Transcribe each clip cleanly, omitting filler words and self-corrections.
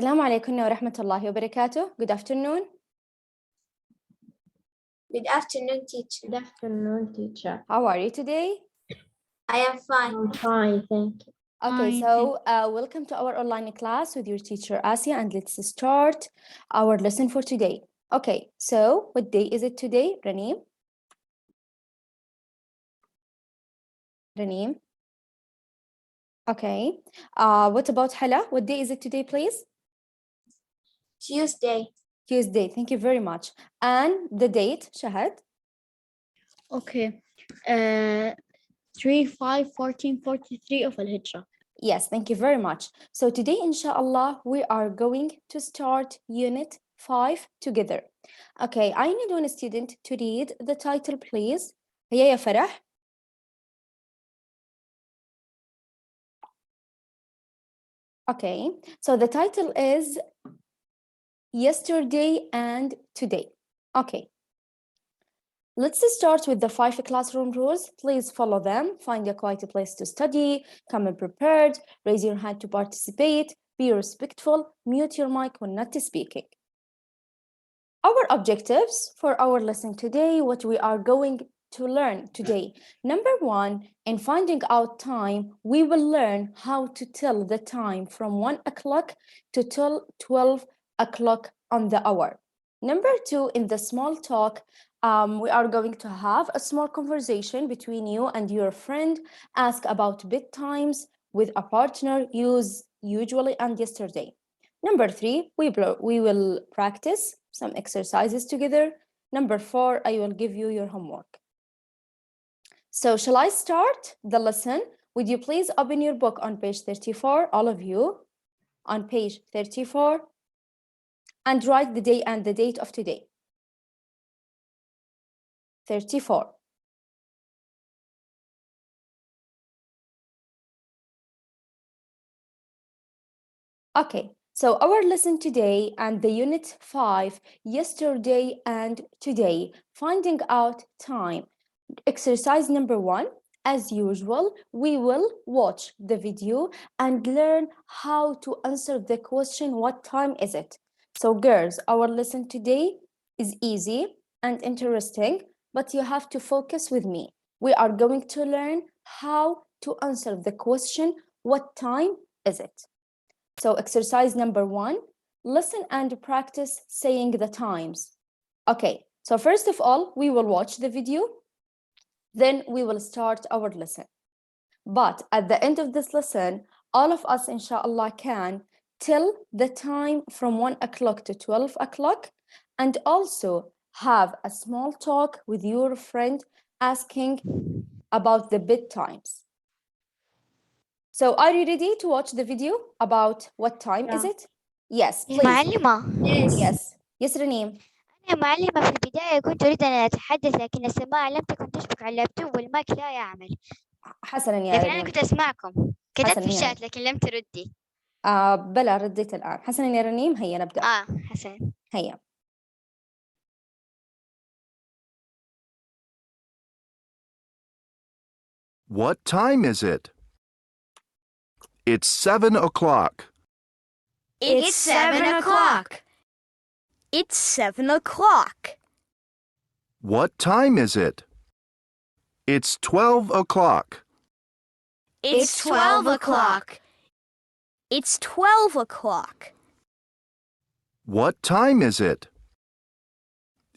السلام عليكم ورحمة الله وبركاته. Good afternoon. Good afternoon, teacher. Good afternoon, teacher. How are you today? I am fine. I'm fine, thank you. Okay, so welcome to our online class with your teacher Asia, and let's start our lesson for today. Okay, so what day is it today, Raneem? Raneem? Okay. What about Hala? What day is it today, please? Tuesday. Tuesday. Thank you very much. And the date, Shahad? Okay. 3/5/1443 of Al-Hijrah. Yes, thank you very much. So today, inshallah, we are going to start Unit 5 together. Okay, I need one student to read the title, please. هيا يا فرح. Okay, so the title is Yesterday and Today. Okay. Let's start with the 5 classroom rules. Please follow them. Find a quiet place to study. Come in prepared. Raise your hand to participate. Be respectful. Mute your mic when not speaking. Our objectives for our lesson today, what we are going to learn today. Number 1, in finding out time, we will learn how to tell the time from 1 o'clock to till 12 o'clock on the hour. Number 2, in the small talk, we are going to have a small conversation between you and your friend. Ask about bedtimes with a partner, use usually and yesterday. Number 3, we will practice some exercises together. Number 4, I will give you your homework. So shall I start the lesson? Would you please open your book on page 34, all of you, on page 34, and write the day and the date of today. 34. Okay, so our lesson today and the Unit 5, yesterday and today, finding out time. Exercise number 1, as usual, we will watch the video and learn how to answer the question, what time is it? So girls, our lesson today is easy and interesting, but you have to focus with me. We are going to learn how to answer the question, what time is it? So exercise number 1, listen and practice saying the times. Okay, so first of all, we will watch the video. Then we will start our lesson. But at the end of this lesson, all of us, inshallah, can tell the time from 1 o'clock to 12 o'clock and also have a small talk with your friend asking about the bedtimes. So are you ready to watch the video about what time is it? Yes, please. معلمة Yes, Raneem. أنا معلمة في البداية كنت أريد أن أتحدث لكن السماعة لم تكن تشبك على اللابتوب والمايك لا يعمل. حسنا يا لكن رنيم. أنا كنت أسمعكم. كتبت حسنا في يا الشات لكن لم تردي. بلا رديت الآن. حسنا يا رنيم، هيا نبدأ. حسن. هيا. What time is it? It's 7 o'clock. It's 7 o'clock. It's 7 o'clock. What time is it? It's 12 o'clock. It's 12 o'clock. It's 12 o'clock. What time is it?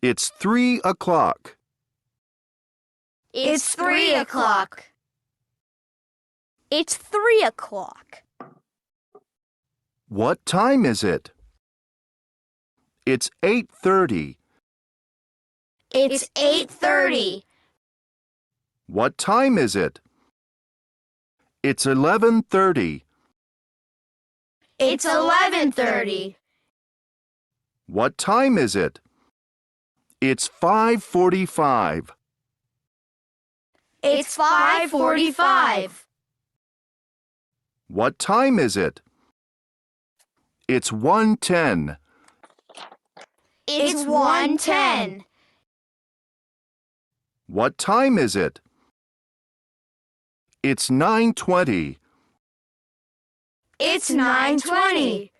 It's 3 o'clock. It's 3 o'clock. It's 3 o'clock. What time is it? It's 8:30. It's 8:30. What time is it? It's 11:30. It's 11:30. What time is it? It's 5:45. It's 5:45. What time is it? It's 1:10. It's 1:10. What time is it? It's 9:20. It's 9:20.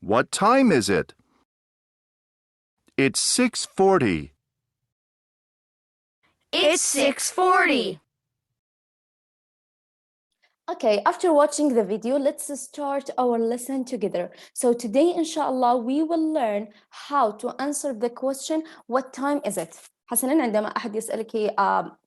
What time is it? It's 6:40. It's 6:40. Okay, after watching the video, let's start our lesson together. So today, inshallah, we will learn how to answer the question, what time is it? حسناً عندما أحد يسألك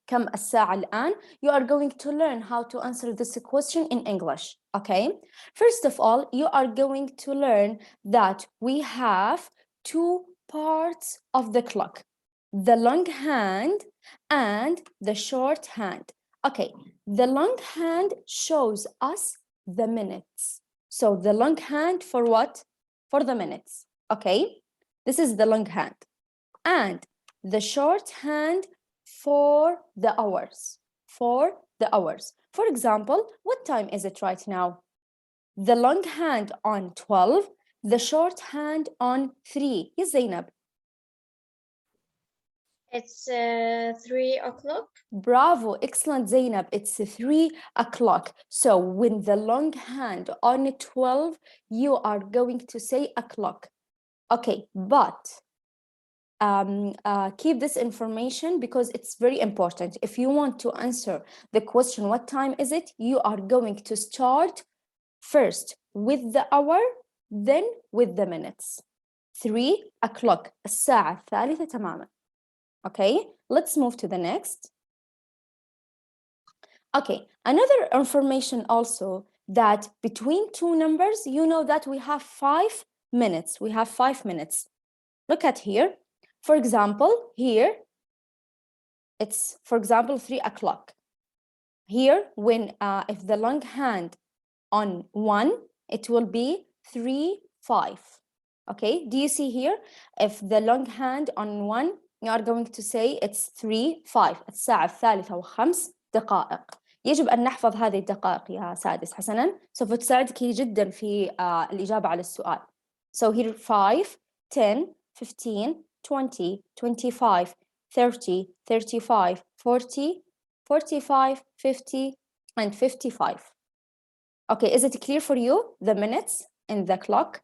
كم الساعة الآن, you are going to learn how to answer this question in English, okay? First of all, you are going to learn that we have two parts of the clock, the long hand and the short hand. Okay, the long hand shows us the minutes. So the long hand for what? For the minutes, okay? This is the long hand. And the short hand for the hours, for the hours. For example, what time is it right now? The long hand on 12, the short hand on 3. Yes, Zainab. It's 3 o'clock. Bravo, excellent, Zainab. It's 3 o'clock. So when the long hand on 12, you are going to say o'clock. Okay, but keep this information because it's very important. If you want to answer the question, what time is it? You are going to start first with the hour, then with the minutes. 3 o'clock, الساعة الثالثة تماما. Okay, let's move to the next. Okay, another information also that between two numbers, you know that we have 5 minutes. We have 5 minutes. Look at here. For example, here, it's, for example, 3 o'clock. Here, when if the long hand on 1, it will be 3, 5. Okay, do you see here? If the long hand on 1, you are going to say it's 3, 5. الساعة الثالثة وخمس دقائق. يجب أن نحفظ هذه الدقائق يا سادس. حسناً سوف تساعدك جدا في الإجابة على السؤال. So here 5, 10, 15, 20, 25, 30, 35, 40, 45, 50, and 55. Okay, is it clear for you, the minutes in the clock?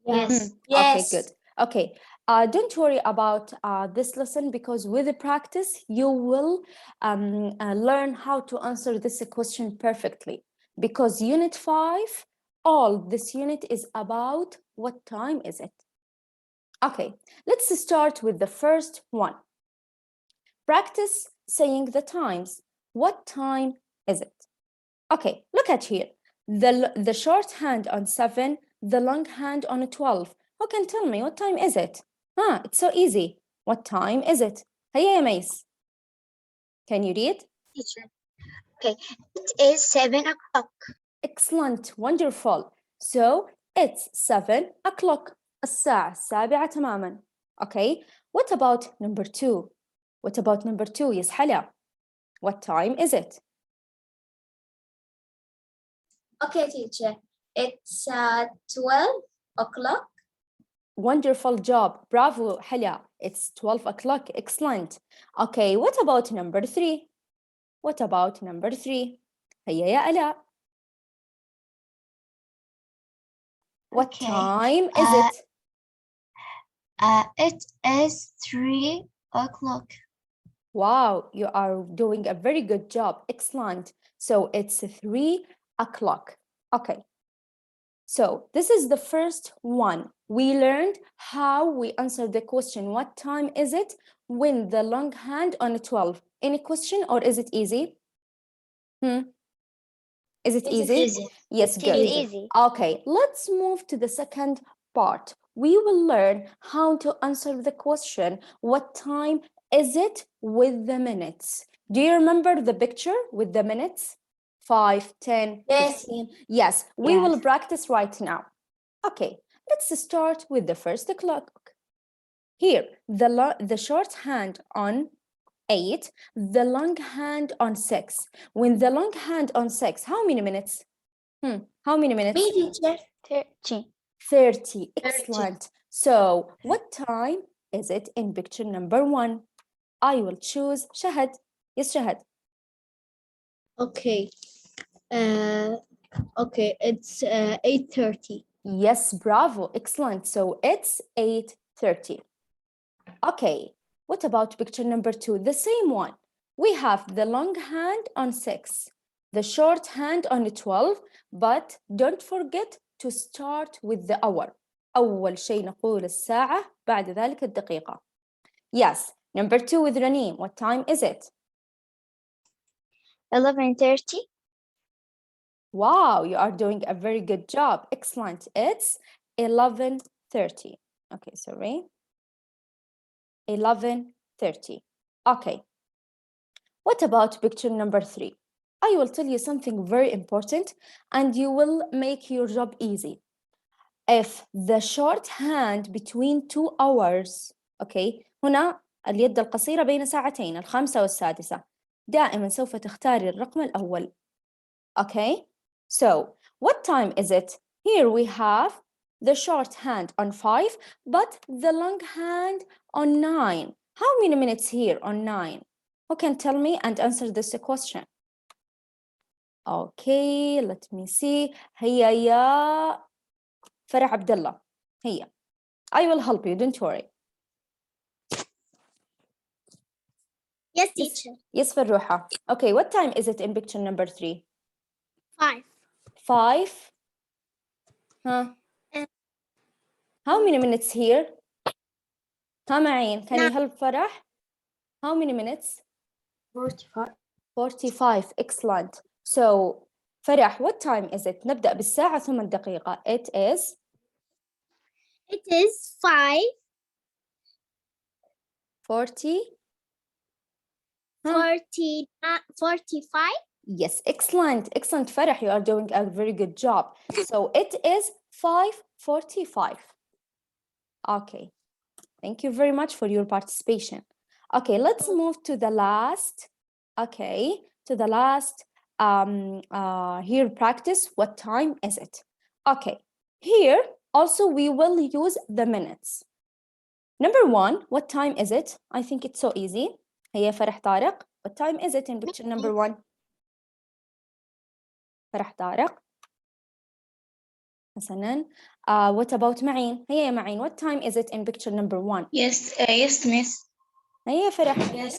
Yes. Okay, good. Okay, don't worry about this lesson because with the practice, you will learn how to answer this question perfectly. Because Unit 5, all this unit is about what time is it? Okay, let's start with the first one. Practice saying the times. What time is it? Okay, look at here. The short hand on 7, the long hand on 12. Who can tell me what time is it? It's so easy. What time is it? هيا يا ميس. Can you read? Teacher. Okay, it is 7 o'clock. Excellent, wonderful. So it's 7 o'clock. الساعة 7 تماما. Okay, what about number 2? What about number 2? Yes, حلا. What time is it? Okay, teacher. It's 12 o'clock. Wonderful job. Bravo, Halia. It's 12 o'clock. Excellent. Okay, what about number 3? What about number 3? هيا يا آلاء. What Okay, time is it? It is 3 o'clock. Wow, you are doing a very good job. Excellent. So it's 3 o'clock. Okay. So this is the first one. We learned how we answer the question, what time is it, when the long hand on 12. Any question or is it easy? Is it easy? Yes, good. Easy. Okay, let's move to the second part. We will learn how to answer the question, what time is it, with the minutes. Do you remember the picture with the minutes? 5, 10, Yes. 15. Yes, we will practice right now. Okay, let's start with the first clock. Here, the short hand on 8, the long hand on 6. When the long hand on 6, how many minutes? How many minutes? Me, teacher. 30. 30. Excellent. So, what time is it in picture number 1? I will choose Shahad. Yes, Shahad. Okay. Okay, it's 8:30. Yes, bravo, excellent. So it's 8:30. Okay, what about picture number 2? The same one. We have the long hand on 6, the short hand on 12, but don't forget to start with the hour. أول شيء نقول الساعة بعد ذلك الدقيقة. Yes, number 2 with Ranim. What time is it? 11:30. Wow, you are doing a very good job. Excellent. It's 11:30. Okay, sorry. 11:30. Okay. What about picture number 3? I will tell you something very important and you will make your job easy. If the short hand between 2 hours, okay, هنا اليد القصيرة بين ساعتين 5 و6 دائما سوف تختاري الرقم الأول. Okay, so what time is it? Here we have the short hand on 5, but the long hand on 9. How many minutes here on 9? Who can tell me and answer this question? Okay, let me see. هيا يا فرح عبد الله. هيا. I will help you, don't worry. Yes, teacher. Yes, Farruha. Okay, what time is it in picture number 3? 5. 5? Huh? How many minutes here? ها معين, can you help Farah? How many minutes? 45. 45, excellent. So, Farah, what time is it? نبدأ بالساعة ثم الدقيقة. It is 5. 40. 45. Yes, excellent. Excellent, Farah. You are doing a very good job. So, it is 5:45. Okay. Thank you very much for your participation. Okay, let's move to the last. Okay, to the last here practice. What time is it? Okay, here also we will use the minutes. Number 1, what time is it? I think it's so easy. هيا فرح طارق. What time is it in picture number 1? فرح طارق. حسناً. What about معين? هيا يا معين. What time is it in picture number 1? Yes, miss. هيا فرح. Yes.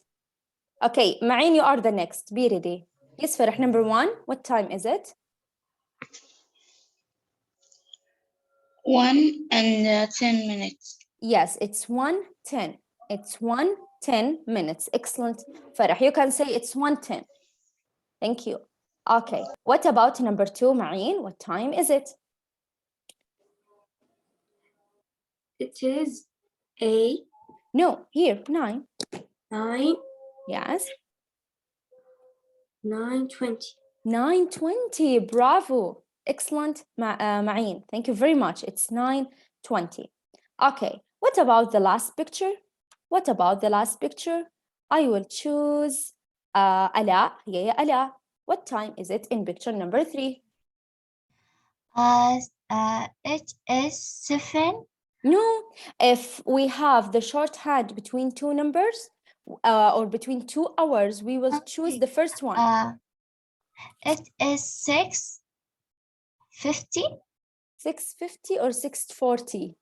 Okay, معين, you are the next. Be ready. Yes, فرح, number 1. What time is it? 1:10 minutes. Yes, it's 1:10. It's 1:10 minutes. Excellent. فرح, you can say it's 1:10. Thank you. Okay, what about number 2, معين? What time is it? It is 8, No, here, 9. 9, Yes. 9:20. 9:20. Bravo. Excellent, معين. Thank you very much. It's 9:20. Okay, what about the last picture? What about the last picture? I will choose Ala. Yeah, Ala. What time is it in picture number 3? It is 7. No, if we have the shorthand between 2 numbers or between 2 hours, we will choose the first one. It is 6:50. 6:50 or 6:40?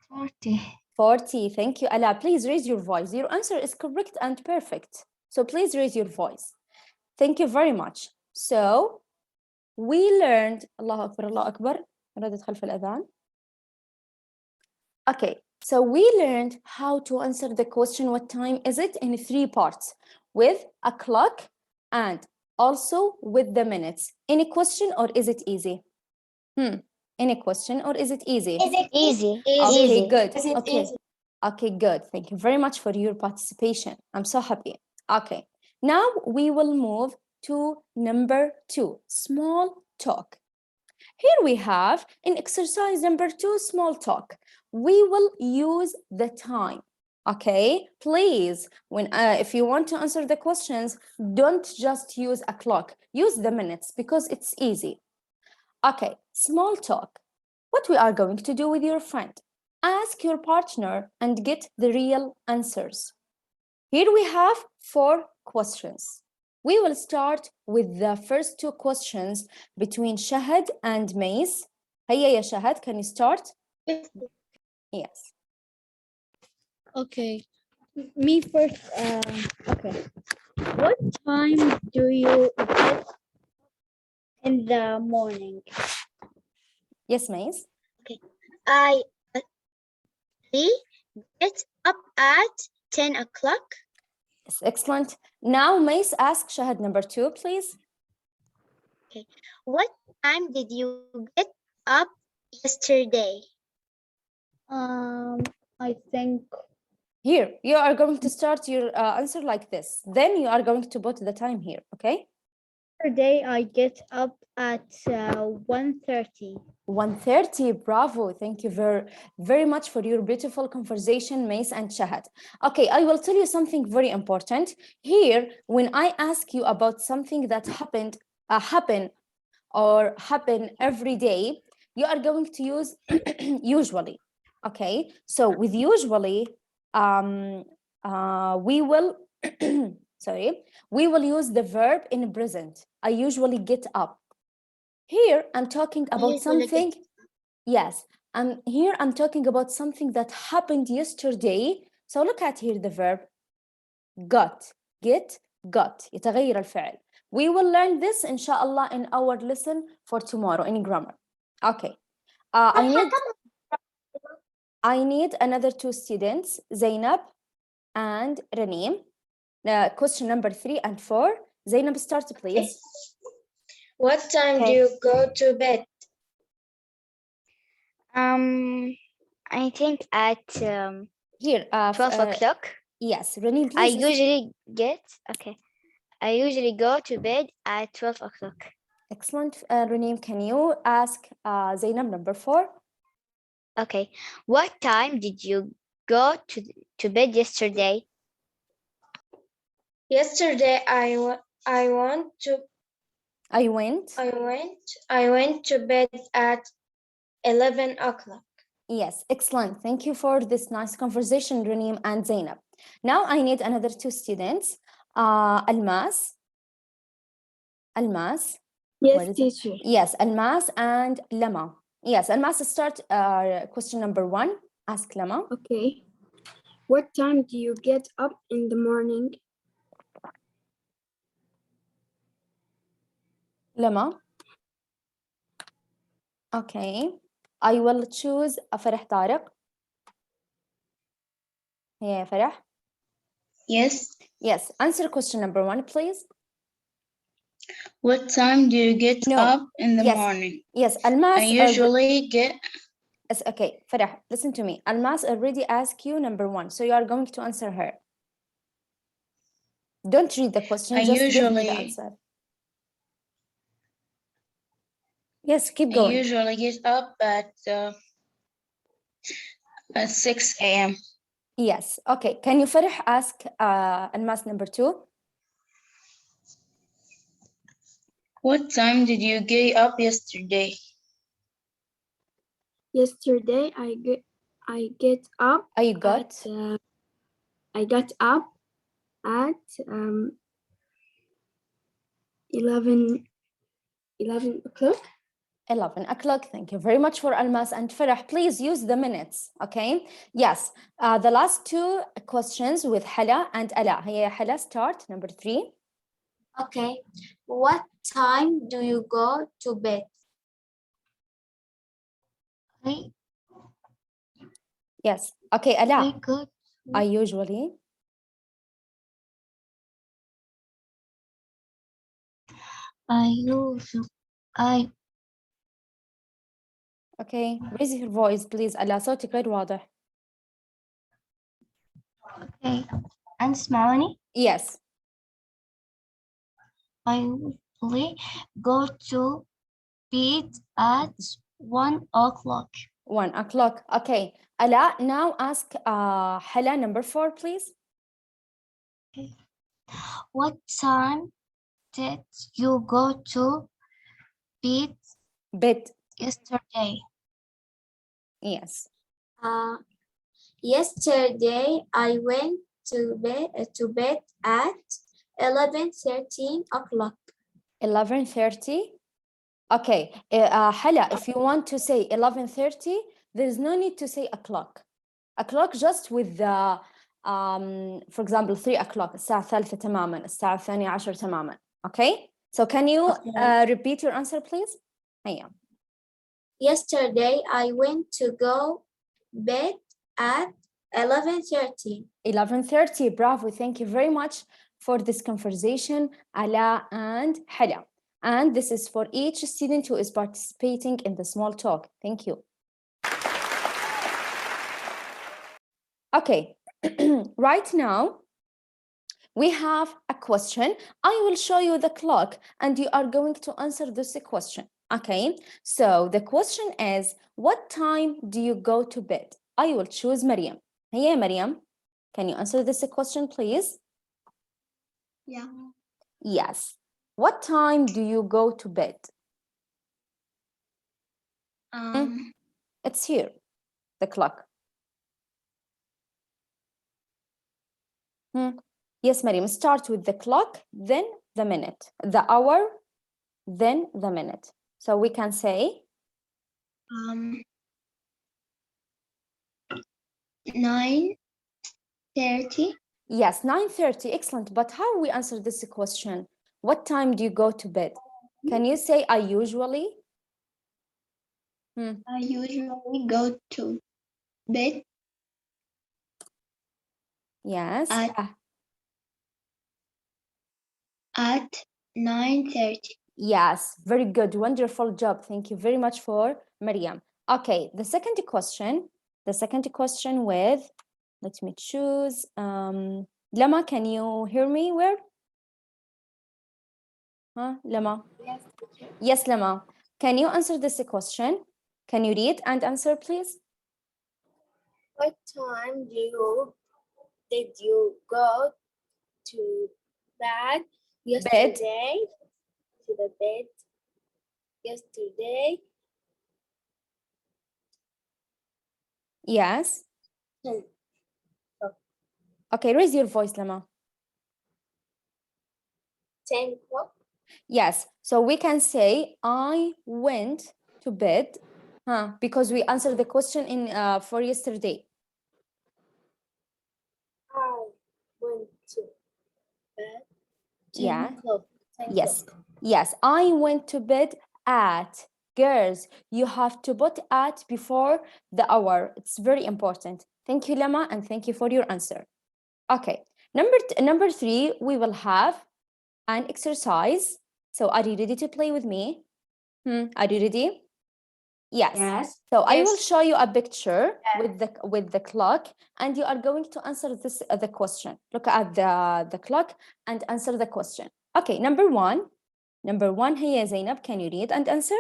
40. 40. Thank you, Ala. Please raise your voice. Your answer is correct and perfect. So please raise your voice. Thank you very much. So we learned, الله أكبر الله أكبر. ردت خلف الأذان. Okay, so we learned how to answer the question, what time is it, in 3 parts, with a clock and also with the minutes. Any question or is it easy? Any question or is it easy? Easy. Okay, Easy. good. Okay, good. Thank you very much for your participation. I'm so happy. Okay, now we will move to number 2, small talk. Here we have in exercise number 2, small talk. We will use the time. Okay, please, when if you want to answer the questions, don't just use a clock. Use the minutes because it's easy. Okay, small talk. What we are going to do with your friend? Ask your partner and get the real answers. Here we have 4 questions. We will start with the first two questions between Shahad and Mace. هيا يا Shahad, can you start? Yes. Okay. Me first. Okay. What time do you get in the morning? Yes, Mace. I get up at 10 o'clock. Yes, excellent. Now, Mace, ask Shahad number 2, please. What time did you get up yesterday? I think Here, you are going to start your answer like this. Then you are going to put the time here, okay? yesterday I get up at 1:30. 1:30, bravo. Thank you very much for your beautiful conversation, Mace and Shahad. Okay, I will tell you something very important. Here, when I ask you about something that happen every day, you are going to use usually. Okay, so with usually, we will we will use the verb in present. I usually get up. Here I'm talking about usually something. Yes, here I'm talking about something that happened yesterday. So look at here the verb got, get, got. يتغير الفعل. We will learn this inshallah in our lesson for tomorrow in grammar. Okay. I need another two students, Zainab and Raneem. Question number 3 and 4. Zainab, start please. What time do you go to bed? I think at Here, 12 o'clock. Yes, Raneem, I please. usually go to bed at 12 o'clock. Excellent. Raneem, can you ask Zainab number 4? Okay. What time did you go to bed yesterday? Yesterday I went to bed at 11 o'clock. Yes, excellent. Thank you for this nice conversation, Raneem and Zainab. Now I need another two students. Almas. Yes, It? teacher. Yes, Almas and Lama. Yes, Almas, start question number 1. Ask Lama. Okay. What time do you get up in the morning? Lama. Okay. I will choose Farah Tariq. Yeah, Farah. Yes. Yes, answer question number 1, please. What time do you get No. up in the Yes. morning? Yes, Almas. I usually get. Yes, okay, Farah, listen to me. Almas already asked you number 1, so you are going to answer her. Don't read the question, just give me the answer. Yes, keep going. I usually get up at 6 a.m. Yes, okay. Can you, Farah, ask Almas number 2? What time did you get up yesterday? Yesterday I get up. I got up at 11 o'clock. 11 o'clock. Thank you very much for Almas and Farah. Please use the minutes, okay? Yes, the last two questions with Hala and Ala. Here, Hala, start, number 3. Okay. What time do you go to bed? Yes, okay, Ala. go. I usually. Okay, raise your voice please. Ala, صوتك غير واضح. Okay. أنت تسمعوني؟ Yes. I usually go to bed at 1 o'clock. 1 o'clock. Okay. Ala, now ask Hala number 4, please. What time did you go to bed Bed. yesterday? Yes. Yesterday I went to bed at 11:13 o'clock. 11:30. Okay, Hala, if you want to say 11:30, there's no need to say o'clock. O'clock just with the for example 3 o'clock الساعة الثالثة تماما الساعة الثانية عشر تماما. Okay, so can you repeat your answer please? هيا. Yesterday I went to go bed at 11:30. 11:30. Bravo, thank you very much for this conversation, Ala and Hala. And this is for each student who is participating in the small talk. Thank you. Okay, right now we have a question. I will show you the clock and you are going to answer this question. Okay, so the question is, what time do you go to bed? I will choose Maryam. Hey, Maryam, can you answer this question, please? Yeah. Yes. What time do you go to bed? It's here, the clock. Yes, Maryam, start with the clock, then the minute, the hour, then the minute. So we can say 9:30. yes, 9:30. Excellent. But how we answer this question? What time do you go to bed? Can you say I usually? I usually go to bed Yes. at 9:30. Yes, very good. Wonderful job. Thank you very much for Maryam. Okay, the second question with, let me choose. Lama, can you hear me well? Huh, Lama? Yes. Yes, Lama. Can you answer this question? Can you read and answer, please? What time did you go to bed yesterday? To the bed yesterday? Yes. 10. Okay, raise your voice, Lama. 10 o'clock. Yes, so we can say I went to bed, because we answered the question in for yesterday. I went to bed. 10 Yeah. o'clock. 10 Yes. o'clock. Yes, I went to bed at. Girls, you have to put at before the hour. It's very important. Thank you, Lama, and thank you for your answer. Okay, number 3, we will have an exercise. So are you ready to play with me? Are you ready? Yes. Yes. So I will Yes. show you a picture with the clock, and you are going to answer this the question. Look at the clock and answer the question. Okay, number one, here, Zainab, can you read and answer?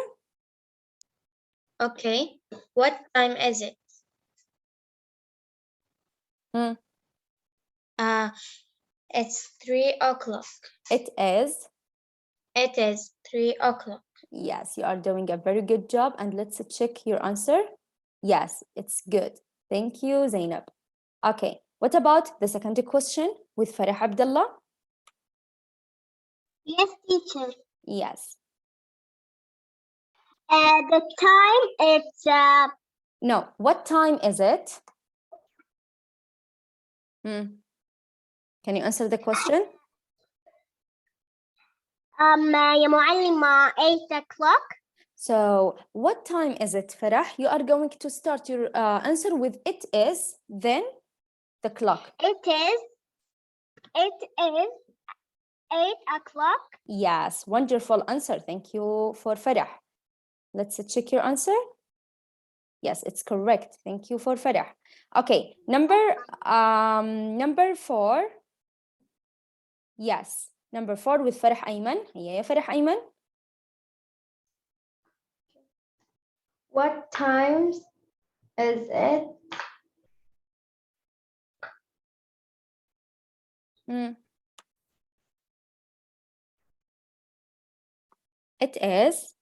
Okay. What time is it? It's 3 o'clock. It is. It is 3 o'clock. Yes, you are doing a very good job, and let's check your answer. Yes, it's good. Thank you, Zainab. Okay, what about the second question with Farah Abdullah? Yes, teacher. Yes. The time it's No, what time is it? Can you answer the question? يا معلمة 8 o'clock. So what time is it, Farah? You are going to start your answer with it is, then the clock. It is 8 o'clock. Yes, wonderful answer. Thank you for Farah. Let's check your answer. Yes, it's correct. Thank you for Farah. Okay, number 4. Yes, number 4 with Farah Ayman. هيا يا Farah Ayman. What time is it? It is.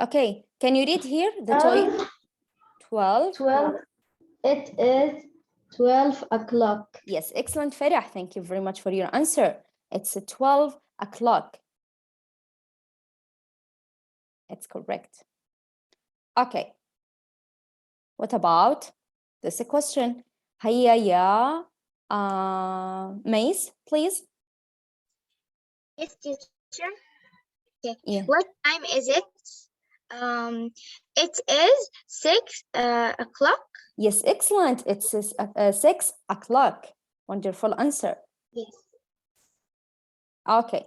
Okay, can you read here the 12? 12. It is 12 o'clock. Yes, excellent, Farah. Thank you very much for your answer. It's 12 o'clock. It's correct. Okay. What about this question? هيا يا Mace, please. Yes, teacher. Okay. Yeah. What time is it? It is 6 o'clock. Yes, excellent. It's 6 o'clock. Wonderful answer. Yes. Okay.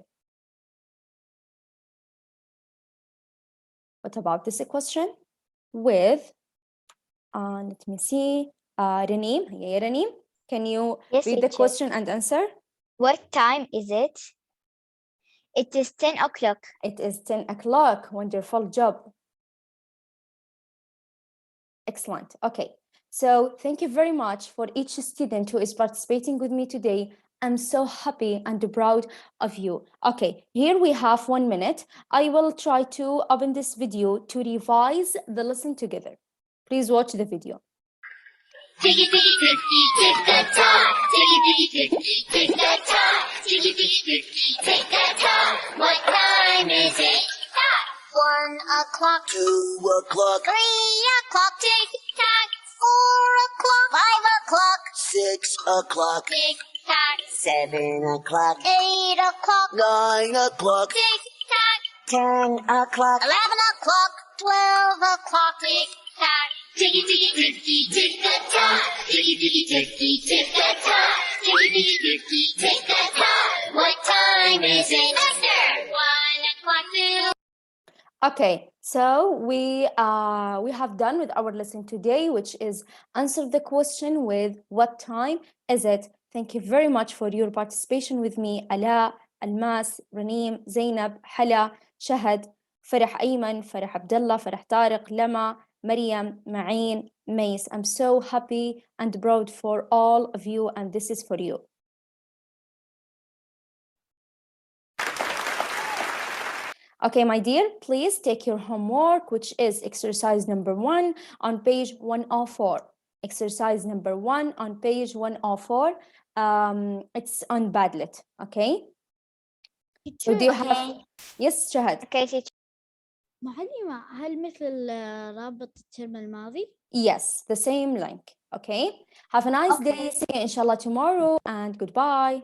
What about this question? With, let me see, Reneem. Yeah, Reneem, can you Yes, read the teacher. question and answer? What time is it? It is 10 o'clock. It is 10 o'clock. Wonderful job. Excellent. Okay. So thank you very much for each student who is participating with me today. I'm so happy and proud of you. Okay, here we have 1 minute. I will try to open this video to revise the lesson together. Please watch the video. Tiggy tiggy ticky, tick that time. Tiggy tiggy ticky, tick that time. Tiggy tiggy ticky, tick that time. What time is it? 1 o'clock. 2 o'clock. 3 o'clock. Tick tock. 4 o'clock. 5 o'clock. 6 o'clock. Tick tock. 7 o'clock. 8 o'clock. 9 o'clock. Tick tock. 10 o'clock. 11 o'clock. 12 o'clock. Tick tock. Tiggy tiggy ticky, tick that time. Tiggy tiggy ticky, tick that time. Tiggy tiggy ticky, tick that time. What time is it? Master. 1 o'clock. 2. Okay, so we have done with our lesson today, which is answer the question with what time is it? Thank you very much for your participation with me. Ala, Almas, Reneem, Zainab, Hala, Shahad, Farah Ayman, Farah Abdullah, Farah Tariq, Lama, Maryam, Ma'een, Mace. I'm so happy and proud for all of you, and this is for you. Okay, my dear, please take your homework, which is exercise number 1 on page 104. Exercise number 1 on page 104. It's on Padlet, okay? So do you have... Yes, Shahad. Okay, teacher. معلمة هل مثل رابط الترم الماضي؟ Yes, the same link, okay? Have a nice day. See you inshallah tomorrow and goodbye.